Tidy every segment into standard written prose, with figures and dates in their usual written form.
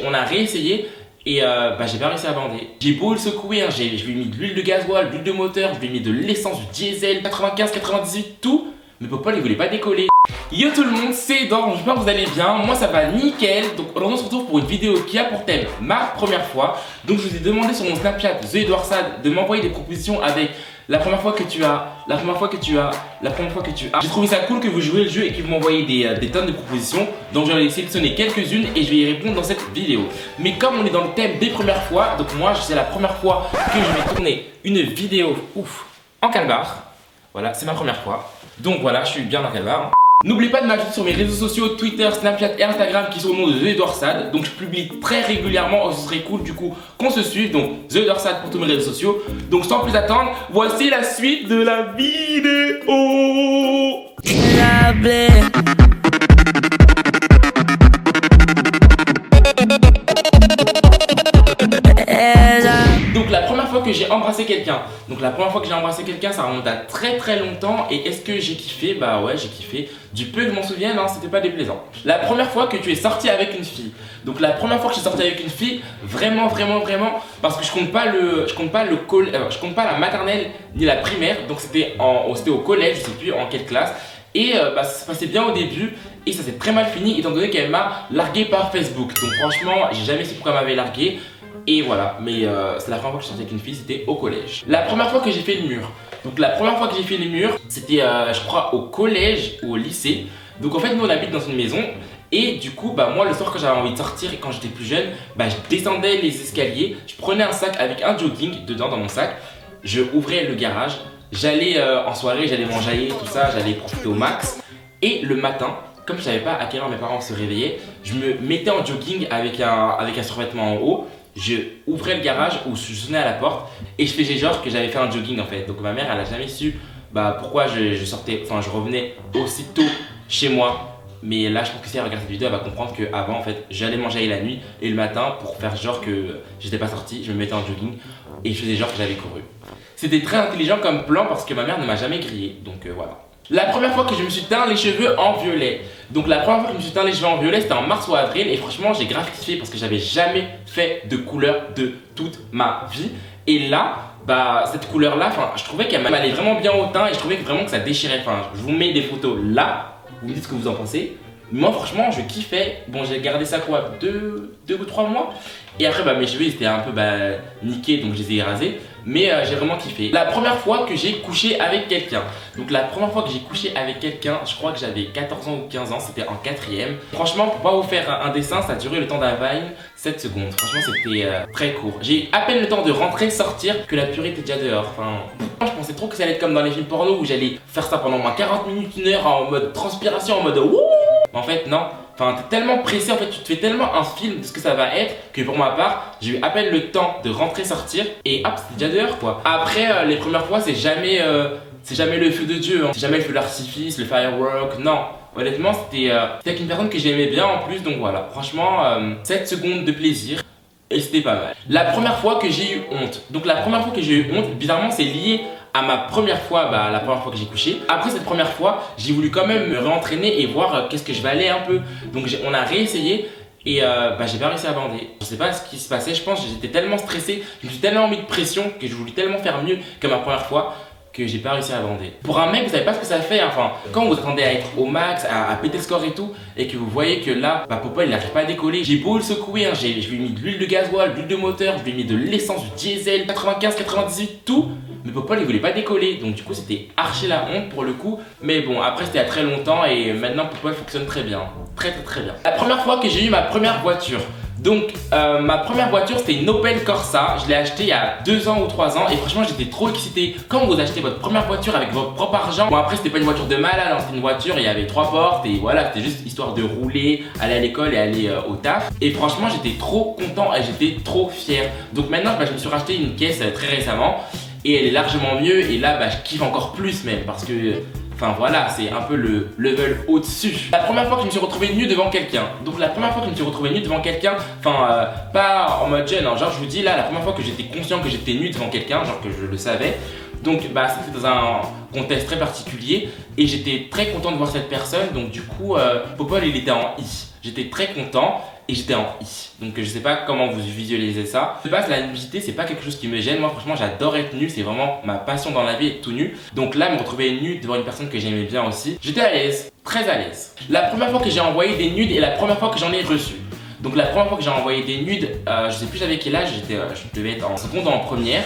On a réessayé et j'ai pas réussi à bander. J'ai beau le secouer, hein, je lui ai mis de l'huile de gasoil, de l'huile de moteur, je lui ai mis de l'essence, du diesel, 95, 98, tout. Mais Popol il voulait pas décoller. Yo tout le monde, c'est Edouard, j'espère que vous allez bien, moi ça va nickel. Donc aujourd'hui on se retrouve pour une vidéo qui a pour thème ma première fois. Donc je vous ai demandé sur mon Snapchat, TheEdouardSad, de m'envoyer des propositions avec la première fois que tu as, la première fois que tu as, la première fois que tu as. J'ai trouvé ça cool que vous jouez le jeu et que vous m'envoyez des tonnes de propositions. Donc j'en ai sélectionné quelques-unes et je vais y répondre dans cette vidéo. Mais comme on est dans le thème des premières fois, donc moi c'est la première fois que je vais tourner une vidéo en calbar. Voilà, c'est ma première fois. Donc voilà, je suis bien dans calbar. N'oubliez pas de m'ajouter sur mes réseaux sociaux, Twitter, Snapchat et Instagram qui sont au nom de TheEdouardSad. Donc je publie très régulièrement, ce serait cool du coup qu'on se suive. Donc TheEdouardSad pour tous mes réseaux sociaux. Donc sans plus attendre, voici la suite de la vidéo. Donc la première fois que j'ai embrassé quelqu'un, ça remonte à très longtemps. Et est-ce que j'ai kiffé? Bah ouais, j'ai kiffé. Du peu que je m'en souviens, non, c'était pas déplaisant. La première fois que tu es sorti avec une fille. Donc la première fois que je suis sorti avec une fille, vraiment, parce que je compte pas la maternelle ni la primaire. Donc c'était au collège, je sais plus en quelle classe. Et ça se passait bien au début et ça s'est très mal fini étant donné qu'elle m'a largué par Facebook. Donc franchement, j'ai jamais su pourquoi elle m'avait largué. Et voilà, mais c'est la première fois que je sortais avec une fille, c'était au collège. La première fois que j'ai fait le mur. Donc la première fois que j'ai fait le mur, c'était je crois au collège ou au lycée. Donc en fait nous on habite dans une maison. Et du coup moi le soir quand j'avais envie de sortir et quand j'étais plus jeune, je descendais les escaliers. Je prenais un sac avec un jogging dedans dans mon sac. Je ouvrais le garage. J'allais en soirée, j'allais m'enjailler, tout ça, j'allais profiter au max. Et le matin, comme je savais pas à quelle heure mes parents se réveillaient, je me mettais en jogging avec un survêtement en haut. Je ouvrais le garage ou je sonnais à la porte et je faisais genre que j'avais fait un jogging en fait. Donc ma mère elle a jamais su pourquoi je revenais aussitôt chez moi. Mais là je pense que si elle regarde cette vidéo elle va comprendre qu'avant en fait j'allais manger la nuit et le matin pour faire genre que j'étais pas sorti, je me mettais en jogging et je faisais genre que j'avais couru. C'était très intelligent comme plan parce que ma mère ne m'a jamais grillé, donc voilà. La première fois que je me suis teint les cheveux en violet. Donc la première fois que je me suis teint les cheveux en violet c'était en mars ou avril. Et franchement j'ai grave kiffé parce que j'avais jamais fait de couleur de toute ma vie. Et là, cette couleur là, je trouvais qu'elle m'allait vraiment bien au teint. Et je trouvais vraiment que ça déchirait. Je vous mets des photos là, vous me dites ce que vous en pensez. Moi franchement je kiffais. Bon j'ai gardé ça quoi, 2 ou 3 mois. Et après mes cheveux ils étaient un peu niqués donc je les ai rasés. Mais j'ai vraiment kiffé. La première fois que j'ai couché avec quelqu'un. Donc la première fois que j'ai couché avec quelqu'un, je crois que j'avais 14 ans ou 15 ans, c'était en 4ème. Franchement pour pas vous faire un dessin, ça a duré le temps d'un Vine, 7 secondes. Franchement c'était très court. J'ai eu à peine le temps de rentrer, sortir, que la purée était déjà dehors. Je pensais trop que ça allait être comme dans les films porno où j'allais faire ça pendant moins 40 minutes, 1 heure en mode transpiration, en mode wouh. En fait non. T'es tellement pressé, en fait, tu te fais tellement un film de ce que ça va être que pour ma part, j'ai eu à peine le temps de rentrer, sortir et hop, c'était déjà dehors quoi. Après, les premières fois, c'est jamais le feu de Dieu, hein. C'est jamais le feu d'artifice, le firework, non. Honnêtement, c'était avec une personne que j'aimais bien en plus, donc voilà. Franchement, 7 secondes de plaisir et c'était pas mal. La première fois que j'ai eu honte. Donc la première fois que j'ai eu honte, bizarrement, c'est lié à ma première fois, la première fois que j'ai couché. Après cette première fois, j'ai voulu quand même me réentraîner et voir qu'est-ce que je valais un peu. Donc on a réessayé et j'ai pas réussi à bander. Je sais pas ce qui se passait, je pense que j'étais tellement stressé, je me suis tellement mis de pression que je voulais tellement faire mieux que ma première fois que j'ai pas réussi à bander. Pour un mec, vous savez pas ce que ça fait, quand vous attendez à être au max, à péter le score et tout, et que vous voyez que là, Popol il n'arrive pas à décoller. J'ai beau le secouer, je lui ai mis de l'huile de gasoil, de l'huile de moteur, je lui ai mis de l'essence, du diesel, 95, 98, tout. Mais Popol il voulait pas décoller, donc du coup c'était archi la honte pour le coup. Mais bon, après c'était il y a très longtemps et maintenant Popol fonctionne très bien. Très bien. La première fois que j'ai eu ma première voiture. Donc ma première voiture c'était une Opel Corsa. Je l'ai achetée il y a 2 ans ou 3 ans et franchement j'étais trop excité. Quand vous achetez votre première voiture avec votre propre argent, bon après c'était pas une voiture de malade, c'était une voiture, il y avait 3 portes et voilà, c'était juste histoire de rouler, aller à l'école et aller au taf. Et franchement j'étais trop content et j'étais trop fier. Donc maintenant je me suis racheté une caisse très récemment et elle est largement mieux et là je kiffe encore plus même parce que voilà, c'est un peu le level au-dessus. La première fois que je me suis retrouvé nu devant quelqu'un. Donc la première fois que je me suis retrouvé nu devant quelqu'un, pas en mode jeune, genre je vous dis là, la première fois que j'étais conscient que j'étais nu devant quelqu'un, genre que je le savais. Donc c'était dans un contexte très particulier et j'étais très content de voir cette personne. Donc du coup, Popol il était en I. J'étais très content. et j'étais en I. Donc je sais pas comment vous visualisez ça. De base, la nudité, c'est pas quelque chose qui me gêne. Moi, franchement, j'adore être nu. C'est vraiment ma passion dans la vie, être tout nu. Donc là, me retrouver nu devant une personne que j'aimais bien aussi, j'étais à l'aise, très à l'aise. La première fois que j'ai envoyé des nudes et la première fois que j'en ai reçu. Donc la première fois que j'ai envoyé des nudes, je sais plus j'avais quel âge, je devais être en seconde ou en première.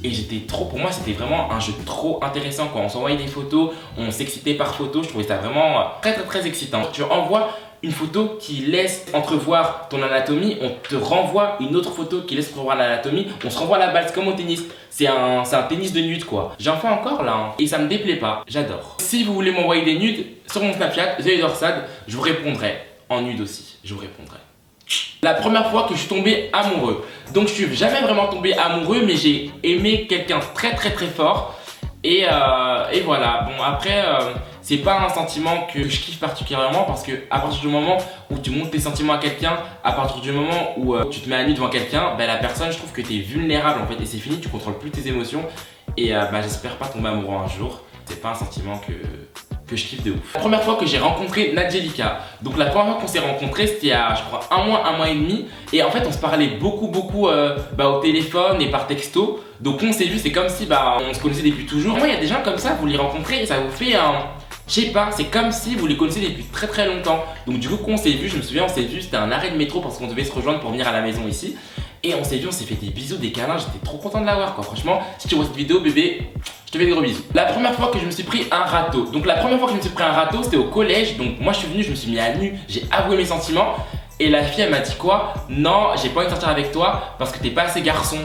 Et pour moi c'était vraiment un jeu trop intéressant quand on s'envoyait des photos, on s'excitait par photo, je trouvais ça vraiment très excitant. Tu envoies une photo qui laisse entrevoir ton anatomie, on te renvoie une autre photo qui laisse entrevoir l'anatomie, on se renvoie la balle, c'est comme au tennis. C'est un tennis de nude quoi. J'en fais encore là hein, et ça me déplaît pas, j'adore. Si vous voulez m'envoyer des nudes sur mon Snapchat, TheDorsad, je vous répondrai. En nude aussi, je vous répondrai. La première fois que je suis tombé amoureux. Donc je suis jamais vraiment tombé amoureux, mais j'ai aimé quelqu'un très fort. Et voilà. Bon après, c'est pas un sentiment que je kiffe particulièrement parce que à partir du moment où tu montres tes sentiments à quelqu'un, à partir du moment où tu te mets à nu devant quelqu'un, la personne, je trouve que tu es vulnérable en fait et c'est fini, tu contrôles plus tes émotions. Et j'espère pas tomber amoureux un jour. C'est pas un sentiment que je kiffe de ouf. La première fois que j'ai rencontré Nadjelika, donc la première fois qu'on s'est rencontrés c'était il y a je crois un mois et demi et en fait on se parlait beaucoup au téléphone et par texto, donc on s'est vu, c'est comme si on se connaissait depuis toujours. Moi il y a des gens comme ça, vous les rencontrez et ça vous fait un... Je sais pas, c'est comme si vous les connaissez depuis très longtemps. Donc du coup quand on s'est vu, je me souviens on s'est vu, c'était un arrêt de métro parce qu'on devait se rejoindre pour venir à la maison ici. Et on s'est vu, on s'est fait des bisous, des câlins, j'étais trop content de l'avoir quoi. Franchement, si tu vois cette vidéo bébé, je te fais des gros bisous. La première fois que je me suis pris un râteau. Donc la première fois que je me suis pris un râteau, c'était au collège. Donc moi je suis venu, je me suis mis à nu, j'ai avoué mes sentiments. Et la fille elle m'a dit quoi? Non, j'ai pas envie de sortir avec toi parce que t'es pas assez garçon.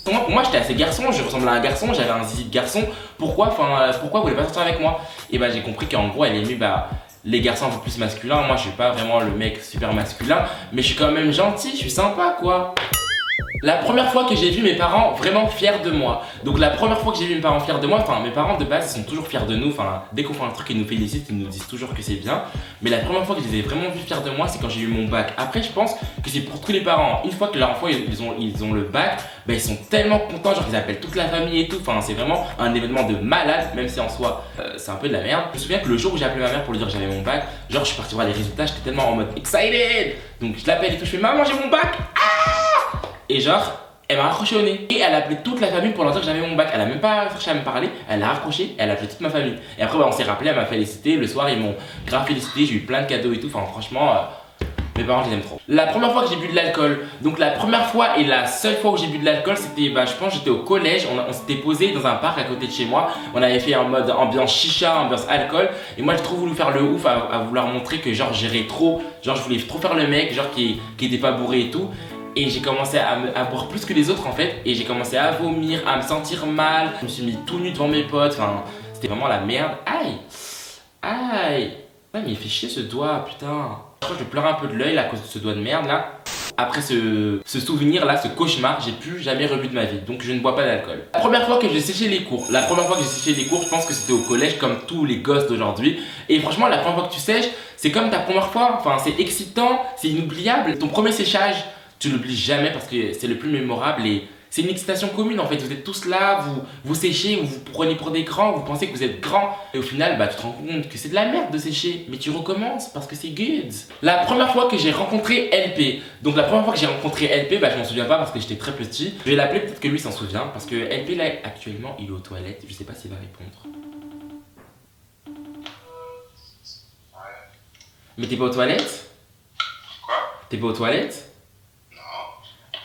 Pour moi j'étais assez garçon, je ressemblais à un garçon, j'avais un zizi de garçon. Pourquoi vous voulez pas sortir avec moi? Et j'ai compris qu'en gros elle aimait les garçons un peu plus masculins. Moi je suis pas vraiment le mec super masculin, mais je suis quand même gentil, je suis sympa quoi. La première fois que j'ai vu mes parents vraiment fiers de moi. Donc la première fois que j'ai vu mes parents fiers de moi, mes parents de base ils sont toujours fiers de nous. Dès qu'on fait un truc ils nous félicitent, ils nous disent toujours que c'est bien. Mais la première fois que je les ai vraiment vus fiers de moi, c'est quand j'ai eu mon bac. Après je pense que c'est pour tous les parents. Une fois que leur enfant ils ont le bac, ils sont tellement contents, genre ils appellent toute la famille et tout. C'est vraiment un événement de malade, même si en soi c'est un peu de la merde. Je me souviens que le jour où j'ai appelé ma mère pour lui dire que j'avais mon bac, genre je suis parti voir les résultats, j'étais tellement en mode excited. Donc je l'appelle et tout, je fais maman j'ai mon bac. Et genre, elle m'a raccroché au nez. Et elle a appelé toute la famille pour leur dire que j'avais mon bac. Elle a même pas cherché à me parler, elle a raccroché, elle a appelé toute ma famille. Et après, on s'est rappelé, elle m'a félicité. Le soir, ils m'ont grave félicité, j'ai eu plein de cadeaux et tout. Franchement, mes parents, je les aime trop. La première fois que j'ai bu de l'alcool, donc la première fois et la seule fois où j'ai bu de l'alcool, c'était, je pense, j'étais au collège. On s'était posé dans un parc à côté de chez moi. On avait fait en mode ambiance chicha, ambiance alcool. Et moi, j'ai trop voulu faire le ouf à vouloir montrer que, genre, j'irais trop. Genre, je voulais trop faire le mec, genre, qui était pas bourré et tout. Et j'ai commencé à boire plus que les autres en fait. Et j'ai commencé à vomir, à me sentir mal. Je me suis mis tout nu devant mes potes. C'était vraiment la merde. Aïe. Ouais, mais il fait chier ce doigt, putain. Je crois que je pleure un peu de l'œil à cause de ce doigt de merde là. Après ce souvenir là, ce cauchemar, j'ai plus jamais rebu de ma vie. Donc je ne bois pas d'alcool. La première fois que j'ai séché les cours, je pense que c'était au collège comme tous les gosses d'aujourd'hui. Et franchement, la première fois que tu sèches, c'est comme ta première fois. C'est excitant, c'est inoubliable. Ton premier séchage, tu l'oublies jamais parce que c'est le plus mémorable et c'est une excitation commune en fait. Vous êtes tous là, vous séchez, vous prenez pour des grands, vous pensez que vous êtes grands et au final tu te rends compte que c'est de la merde de sécher, mais tu recommences parce que c'est good. La première fois que j'ai rencontré LP, donc la première fois que j'ai rencontré LP, je m'en souviens pas parce que j'étais très petit. Je vais l'appeler, peut-être que lui s'en souvient parce que LP là actuellement il est aux toilettes, je sais pas s'il va répondre. Mais t'es pas aux toilettes? Quoi? T'es pas aux toilettes?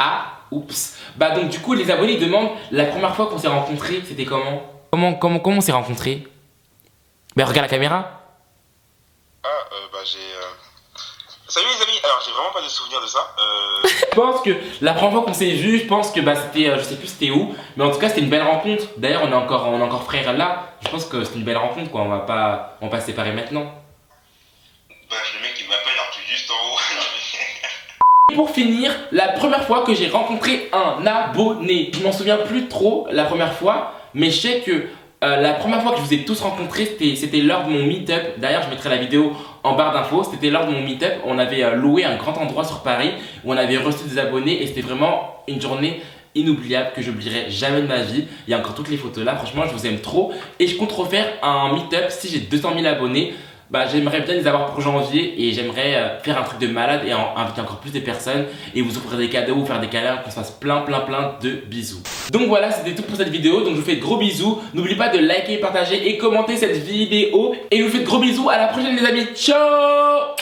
Ah, oups. Donc du coup les abonnés demandent la première fois qu'on s'est rencontrés, c'était comment? Comment on s'est rencontrés? Regarde la caméra. Salut les amis, alors j'ai vraiment pas de souvenir de ça. Je pense que la première fois qu'on s'est vu, je pense que c'était, je sais plus c'était où, mais en tout cas c'était une belle rencontre. D'ailleurs on est encore frères là. Je pense que c'est une belle rencontre quoi, on va pas se séparer maintenant. Le mec il m'appelle alors que je suis juste en haut. Et pour finir, la première fois que j'ai rencontré un abonné, je m'en souviens plus trop la première fois, mais je sais que la première fois que je vous ai tous rencontrés, c'était lors de mon meet-up. D'ailleurs, je mettrai la vidéo en barre d'infos. C'était lors de mon meet-up. On avait loué un grand endroit sur Paris où on avait reçu des abonnés et c'était vraiment une journée inoubliable que j'oublierai jamais de ma vie. Il y a encore toutes les photos là. Franchement, je vous aime trop et je compte refaire un meet-up si j'ai 200 000 abonnés. bah j'aimerais bien les avoir pour janvier et j'aimerais faire un truc de malade et inviter encore plus de personnes et vous offrir des cadeaux, vous faire des câlins, qu'on se fasse plein de bisous. Donc voilà, c'était tout pour cette vidéo, donc je vous fais de gros bisous. N'oubliez pas de liker, partager et commenter cette vidéo et je vous fais de gros bisous, à la prochaine les amis, ciao.